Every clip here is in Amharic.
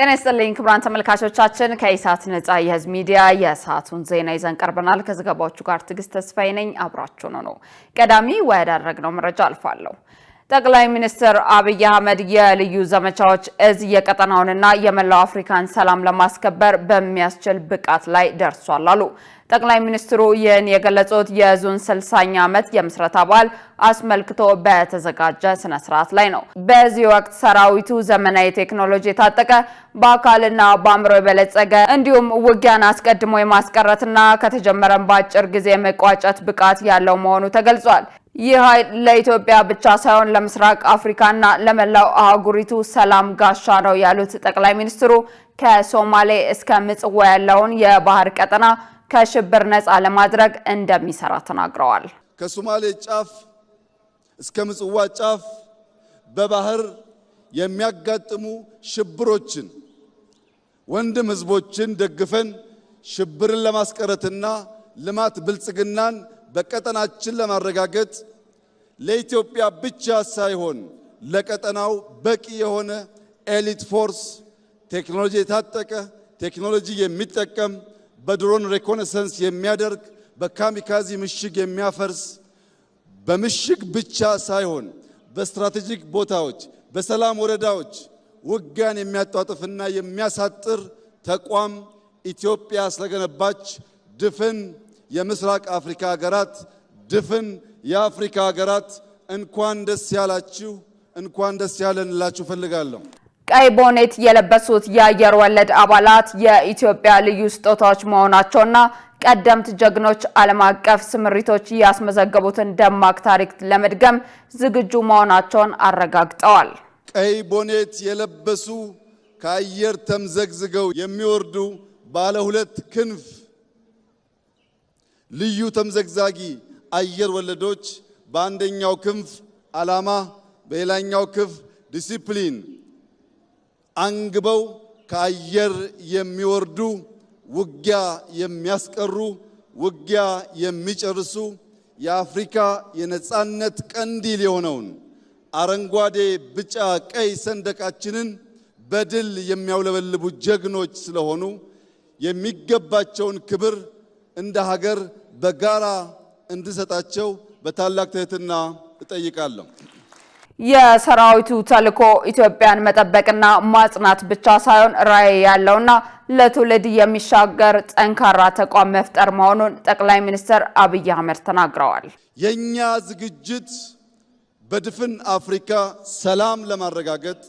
ጤና ይስጥልኝ ክቡራን ተመልካቾቻችን ከኢሳት ነጻ የህዝብ ሚዲያ የሰዓቱን ዜና ይዘን ቀርበናል። ከዘገባዎቹ ጋር ትግስት ተስፋዬ ነኝ። አብራችሁን ነው። ቀዳሚ ወዳደረግነው መረጃ አልፋለሁ። ጠቅላይ ሚኒስትር አብይ አህመድ የልዩ ዘመቻዎች እዝ የቀጠናውንና የመላው አፍሪካን ሰላም ለማስከበር በሚያስችል ብቃት ላይ ደርሷል አሉ። ጠቅላይ ሚኒስትሩ ይህን የገለጹት የዙን 60ኛ ዓመት የምስረታ በዓል አስመልክቶ በተዘጋጀ ስነ ስርዓት ላይ ነው። በዚህ ወቅት ሰራዊቱ ዘመናዊ ቴክኖሎጂ የታጠቀ በአካልና በአእምሮ የበለጸገ እንዲሁም ውጊያን አስቀድሞ የማስቀረትና ከተጀመረም በአጭር ጊዜ መቋጨት ብቃት ያለው መሆኑ ተገልጿል። ይህ ኃይል ለኢትዮጵያ ብቻ ሳይሆን ለምስራቅ አፍሪካና ለመላው አህጉሪቱ ሰላም ጋሻ ነው ያሉት ጠቅላይ ሚኒስትሩ ከሶማሌ እስከ ምጽዋ ያለውን የባህር ቀጠና ከሽብር ነፃ ለማድረግ እንደሚሰራ ተናግረዋል። ከሶማሌ ጫፍ እስከ ምጽዋ ጫፍ በባህር የሚያጋጥሙ ሽብሮችን ወንድም ህዝቦችን ደግፈን ሽብርን ለማስቀረትና ልማት ብልጽግናን በቀጠናችን ለማረጋገጥ ለኢትዮጵያ ብቻ ሳይሆን ለቀጠናው በቂ የሆነ ኤሊት ፎርስ ቴክኖሎጂ የታጠቀ ቴክኖሎጂ የሚጠቀም በድሮን ሪኮነሰንስ የሚያደርግ በካሚካዚ ምሽግ የሚያፈርስ በምሽግ ብቻ ሳይሆን በስትራቴጂክ ቦታዎች በሰላም ወረዳዎች ውጊያን የሚያጧጥፍና የሚያሳጥር ተቋም ኢትዮጵያ ስለገነባች ድፍን የምስራቅ አፍሪካ ሀገራት ድፍን የአፍሪካ ሀገራት እንኳን ደስ ያላችሁ እንኳን ደስ ያለንላችሁ ፈልጋለሁ። ቀይ ቦኔት የለበሱት የአየር ወለድ አባላት የኢትዮጵያ ልዩ ስጦታዎች መሆናቸውና ቀደምት ጀግኖች ዓለም አቀፍ ስምሪቶች ያስመዘገቡትን ደማቅ ታሪክ ለመድገም ዝግጁ መሆናቸውን አረጋግጠዋል። ቀይ ቦኔት የለበሱ ከአየር ተምዘግዝገው የሚወርዱ ባለ ሁለት ክንፍ ልዩ ተምዘግዛጊ አየር ወለዶች በአንደኛው ክንፍ ዓላማ በሌላኛው ክንፍ ዲሲፕሊን አንግበው ከአየር የሚወርዱ ውጊያ የሚያስቀሩ ውጊያ የሚጨርሱ የአፍሪካ የነጻነት ቀንዲል የሆነውን አረንጓዴ ቢጫ ቀይ ሰንደቃችንን በድል የሚያውለበልቡ ጀግኖች ስለሆኑ የሚገባቸውን ክብር እንደ ሀገር በጋራ እንድሰጣቸው በታላቅ ትህትና እጠይቃለሁ። የሰራዊቱ ተልዕኮ ኢትዮጵያን መጠበቅና ማጽናት ብቻ ሳይሆን ራዕይ ያለውና ለትውልድ የሚሻገር ጠንካራ ተቋም መፍጠር መሆኑን ጠቅላይ ሚኒስትር አብይ አህመድ ተናግረዋል። የኛ ዝግጅት በድፍን አፍሪካ ሰላም ለማረጋገጥ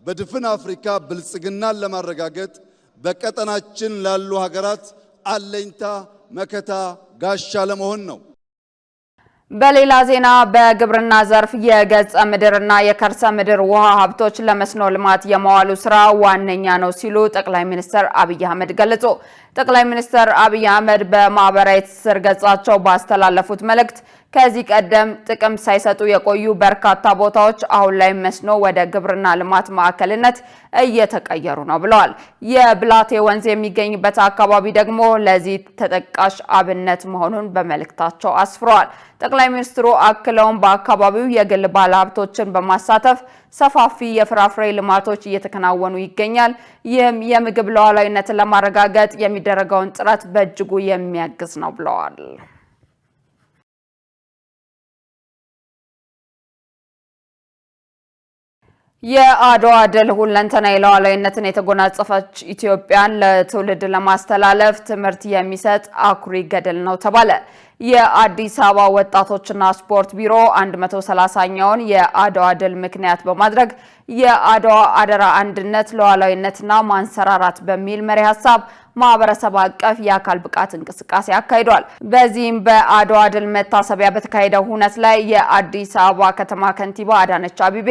በድፍን አፍሪካ ብልጽግናን ለማረጋገጥ በቀጠናችን ላሉ ሀገራት አለኝታ መከታ ጋሻ ለመሆን ነው። በሌላ ዜና በግብርና ዘርፍ የገጸ ምድርና የከርሰ ምድር ውሃ ሀብቶች ለመስኖ ልማት የመዋሉ ስራ ዋነኛ ነው ሲሉ ጠቅላይ ሚኒስትር አብይ አህመድ ገለጹ። ጠቅላይ ሚኒስትር አብይ አህመድ በማህበራዊ ትስስር ገጻቸው ባስተላለፉት መልእክት ከዚህ ቀደም ጥቅም ሳይሰጡ የቆዩ በርካታ ቦታዎች አሁን ላይ መስኖ ወደ ግብርና ልማት ማዕከልነት እየተቀየሩ ነው ብለዋል። የብላቴ ወንዝ የሚገኝበት አካባቢ ደግሞ ለዚህ ተጠቃሽ አብነት መሆኑን በመልእክታቸው አስፍረዋል። ጠቅላይ ሚኒስትሩ አክለውም በአካባቢው የግል ባለሀብቶችን በማሳተፍ ሰፋፊ የፍራፍሬ ልማቶች እየተከናወኑ ይገኛል። ይህም የምግብ ሉዓላዊነትን ለማረጋገጥ የሚደረገውን ጥረት በእጅጉ የሚያግዝ ነው ብለዋል። የአድዋ ድል ሁለንተናዊ ሉዓላዊነትን የተጎናጸፈች ኢትዮጵያን ለትውልድ ለማስተላለፍ ትምህርት የሚሰጥ አኩሪ ገድል ነው ተባለ። የአዲስ አበባ ወጣቶችና ስፖርት ቢሮ 130ኛውን የአድዋ ድል ምክንያት በማድረግ የአድዋ አደራ አንድነት ሉዓላዊነትና ማንሰራራት በሚል መሪ ሀሳብ ማህበረሰብ አቀፍ የአካል ብቃት እንቅስቃሴ አካሂዷል። በዚህም በአድዋ ድል መታሰቢያ በተካሄደው ሁነት ላይ የአዲስ አበባ ከተማ ከንቲባ አዳነች አቤቤ፣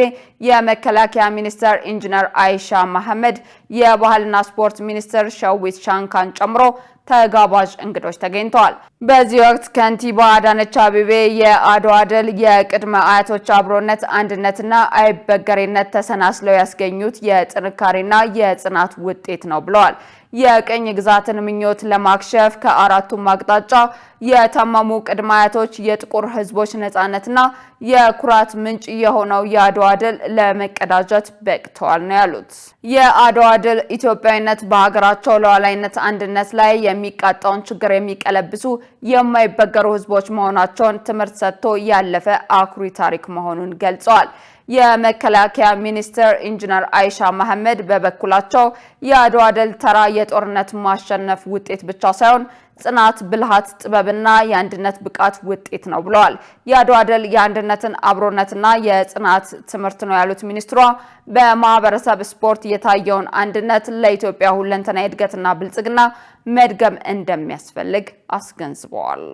የመከላከያ ሚኒስትር ኢንጂነር አይሻ መሐመድ፣ የባህልና ስፖርት ሚኒስትር ሸዊት ሻንካን ጨምሮ ተጋባዥ እንግዶች ተገኝተዋል። በዚህ ወቅት ከንቲባ አዳነች አቤቤ የአድዋ ድል የቅድመ አያቶች አብሮነት፣ አንድነትና አይበገሬነት ተሰናስለው ያስገኙት የጥንካሬና የጽናት ውጤት ነው ብለዋል። የቅኝ ግዛትን ምኞት ለማክሸፍ ከአራቱም አቅጣጫ የተማሙ ቅድመ አያቶች የጥቁር ሕዝቦች ነጻነትና የኩራት ምንጭ የሆነው የአድዋ ድል ለመቀዳጀት በቅተዋል ነው ያሉት። የአድዋ ድል ኢትዮጵያዊነት በሀገራቸው ሉዓላዊነት አንድነት ላይ የሚቃጣውን ችግር የሚቀለብሱ የማይበገሩ ሕዝቦች መሆናቸውን ትምህርት ሰጥቶ ያለፈ አኩሪ ታሪክ መሆኑን ገልጸዋል። የመከላከያ ሚኒስትር ኢንጂነር አይሻ መሐመድ በበኩላቸው የአድዋ ድል ተራ የጦርነት ማሸነፍ ውጤት ብቻ ሳይሆን ጽናት፣ ብልሃት፣ ጥበብና የአንድነት ብቃት ውጤት ነው ብለዋል። የአድዋ ድል የአንድነትን አብሮነትና የጽናት ትምህርት ነው ያሉት ሚኒስትሯ በማህበረሰብ ስፖርት የታየውን አንድነት ለኢትዮጵያ ሁለንተናዊ እድገትና ብልጽግና መድገም እንደሚያስፈልግ አስገንዝበዋል።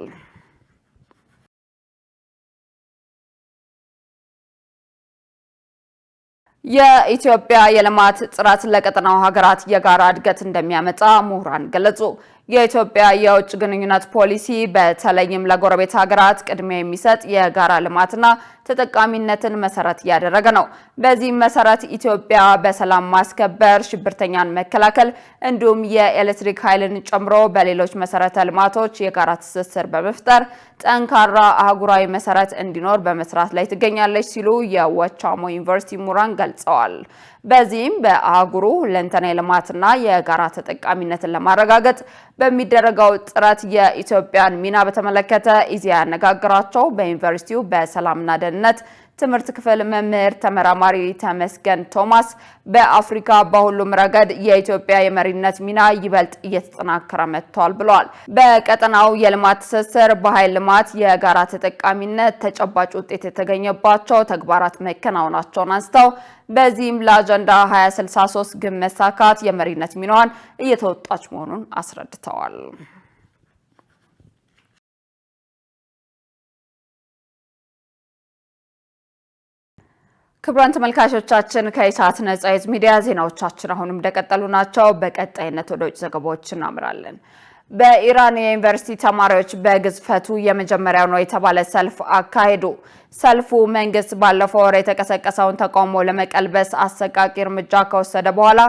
የኢትዮጵያ የልማት ጥረት ለቀጠናው ሀገራት የጋራ እድገት እንደሚያመጣ ምሁራን ገለጹ። የኢትዮጵያ የውጭ ግንኙነት ፖሊሲ በተለይም ለጎረቤት ሀገራት ቅድሚያ የሚሰጥ የጋራ ልማትና ተጠቃሚነትን መሰረት ያደረገ ነው። በዚህም መሰረት ኢትዮጵያ በሰላም ማስከበር፣ ሽብርተኛን መከላከል እንዲሁም የኤሌክትሪክ ኃይልን ጨምሮ በሌሎች መሰረተ ልማቶች የጋራ ትስስር በመፍጠር ጠንካራ አህጉራዊ መሰረት እንዲኖር በመስራት ላይ ትገኛለች ሲሉ የወቻሞ ዩኒቨርሲቲ ምሁራን ገልጸዋል። በዚህም በአህጉሩ ሁለንተናዊ ልማትና የጋራ ተጠቃሚነትን ለማረጋገጥ በሚደረገው ጥረት የኢትዮጵያን ሚና በተመለከተ ኢዜአ ያነጋገራቸው በዩኒቨርሲቲው በሰላምና ደህንነት ትምህርት ክፍል መምህር ተመራማሪ ተመስገን ቶማስ በአፍሪካ በሁሉም ረገድ የኢትዮጵያ የመሪነት ሚና ይበልጥ እየተጠናከረ መጥቷል ብለዋል። በቀጠናው የልማት ትስስር፣ በኃይል ልማት፣ የጋራ ተጠቃሚነት ተጨባጭ ውጤት የተገኘባቸው ተግባራት መከናወናቸውን አንስተው በዚህም ለአጀንዳ 2063 ግብ መሳካት የመሪነት ሚናዋን እየተወጣች መሆኑን አስረድተዋል። ክቡራን ተመልካቾቻችን ከኢሳት ነጻ የህዝብ ሚዲያ ዜናዎቻችን አሁንም እንደቀጠሉ ናቸው። በቀጣይነት ወደ ውጭ ዘገባዎች እናምራለን። በኢራን የዩኒቨርሲቲ ተማሪዎች በግዝፈቱ የመጀመሪያው ነው የተባለ ሰልፍ አካሄዱ። ሰልፉ መንግስት ባለፈው ወር የተቀሰቀሰውን ተቃውሞ ለመቀልበስ አሰቃቂ እርምጃ ከወሰደ በኋላ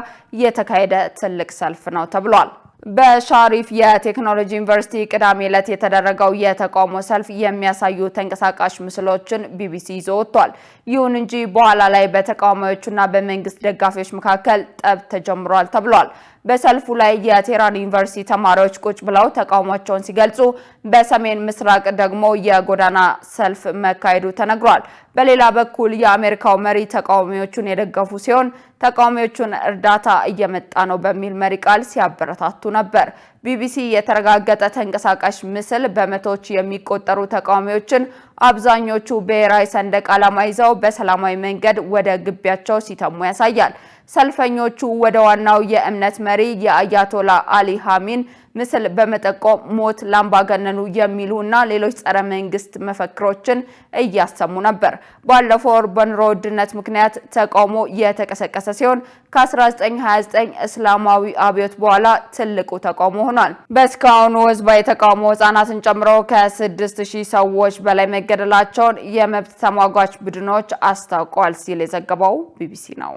የተካሄደ ትልቅ ሰልፍ ነው ተብሏል። በሻሪፍ የቴክኖሎጂ ዩኒቨርሲቲ ቅዳሜ ዕለት የተደረገው የተቃውሞ ሰልፍ የሚያሳዩ ተንቀሳቃሽ ምስሎችን ቢቢሲ ይዞ ወጥቷል። ይሁን እንጂ በኋላ ላይ በተቃዋሚዎቹና በመንግስት ደጋፊዎች መካከል ጠብ ተጀምሯል ተብሏል። በሰልፉ ላይ የቴህራን ዩኒቨርሲቲ ተማሪዎች ቁጭ ብለው ተቃውሟቸውን ሲገልጹ፣ በሰሜን ምስራቅ ደግሞ የጎዳና ሰልፍ መካሄዱ ተነግሯል። በሌላ በኩል የአሜሪካው መሪ ተቃዋሚዎቹን የደገፉ ሲሆን ተቃዋሚዎቹን እርዳታ እየመጣ ነው በሚል መሪ ቃል ሲያበረታቱ ነበር። ቢቢሲ የተረጋገጠ ተንቀሳቃሽ ምስል በመቶዎች የሚቆጠሩ ተቃዋሚዎችን አብዛኞቹ ብሔራዊ ሰንደቅ ዓላማ ይዘው በሰላማዊ መንገድ ወደ ግቢያቸው ሲተሙ ያሳያል። ሰልፈኞቹ ወደ ዋናው የእምነት መሪ የአያቶላ አሊ ኻሜኒ ምስል በመጠቆም ሞት ላምባገነኑ የሚሉ እና ሌሎች ጸረ መንግስት መፈክሮችን እያሰሙ ነበር። ባለፈው ወር በኑሮ ውድነት ምክንያት ተቃውሞ የተቀሰቀሰ ሲሆን ከ1929 እስላማዊ አብዮት በኋላ ትልቁ ተቃውሞ ሆኗል። በእስካሁኑ ህዝባዊ ተቃውሞ ህጻናትን ጨምሮ ከ6000 ሰዎች በላይ መገደላቸውን የመብት ተሟጋች ቡድኖች አስታውቀዋል ሲል የዘገበው ቢቢሲ ነው።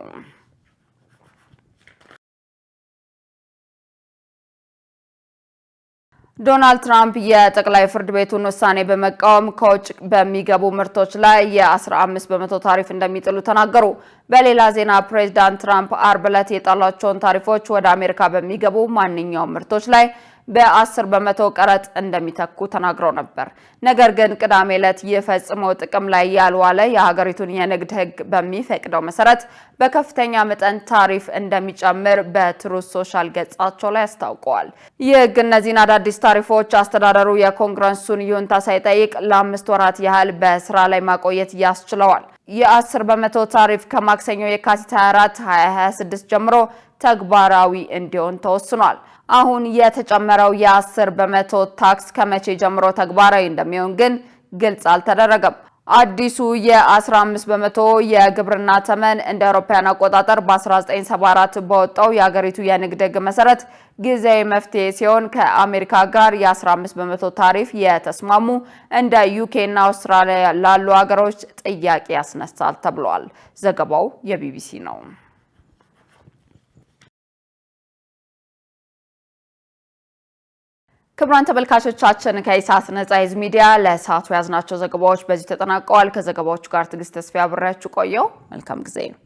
ዶናልድ ትራምፕ የጠቅላይ ፍርድ ቤቱን ውሳኔ በመቃወም ከውጭ በሚገቡ ምርቶች ላይ የ15 በመቶ ታሪፍ እንደሚጥሉ ተናገሩ። በሌላ ዜና ፕሬዝዳንት ትራምፕ አርብ ዕለት የጣሏቸውን ታሪፎች ወደ አሜሪካ በሚገቡ ማንኛውም ምርቶች ላይ በ10 በመቶ ቀረጥ እንደሚተኩ ተናግረው ነበር። ነገር ግን ቅዳሜ ዕለት የፈጽመው ጥቅም ላይ ያልዋለ የሀገሪቱን የንግድ ሕግ በሚፈቅደው መሰረት በከፍተኛ መጠን ታሪፍ እንደሚጨምር በትሩዝ ሶሻል ገጻቸው ላይ አስታውቀዋል። ይህ ሕግ እነዚህን አዳዲስ ታሪፎች አስተዳደሩ የኮንግረሱን ይሁንታ ሳይጠይቅ ለ5 ወራት ያህል በስራ ላይ ማቆየት ያስችለዋል። የ10 በመቶ ታሪፍ ከማክሰኞ የካቲት 24 2026 ጀምሮ ተግባራዊ እንዲሆን ተወስኗል። አሁን የተጨመረው የ10 በመቶ ታክስ ከመቼ ጀምሮ ተግባራዊ እንደሚሆን ግን ግልጽ አልተደረገም። አዲሱ የ15 በመቶ የግብርና ተመን እንደ አውሮፓውያን አቆጣጠር በ1974 በወጣው የሀገሪቱ የንግድ ሕግ መሰረት ጊዜያዊ መፍትሄ ሲሆን ከአሜሪካ ጋር የ15 በመቶ ታሪፍ የተስማሙ እንደ ዩኬ እና አውስትራሊያ ላሉ ሀገሮች ጥያቄ ያስነሳል ተብሏል። ዘገባው የቢቢሲ ነው። ክቡራን ተመልካቾቻችን ከኢሳት ነጻ የህዝብ ሚዲያ ለሰዓቱ ያዝናቸው ዘገባዎች በዚህ ተጠናቀዋል። ከዘገባዎቹ ጋር ትዕግስት ተስፋ አብሬያችሁ ቆየው። መልካም ጊዜ ነው።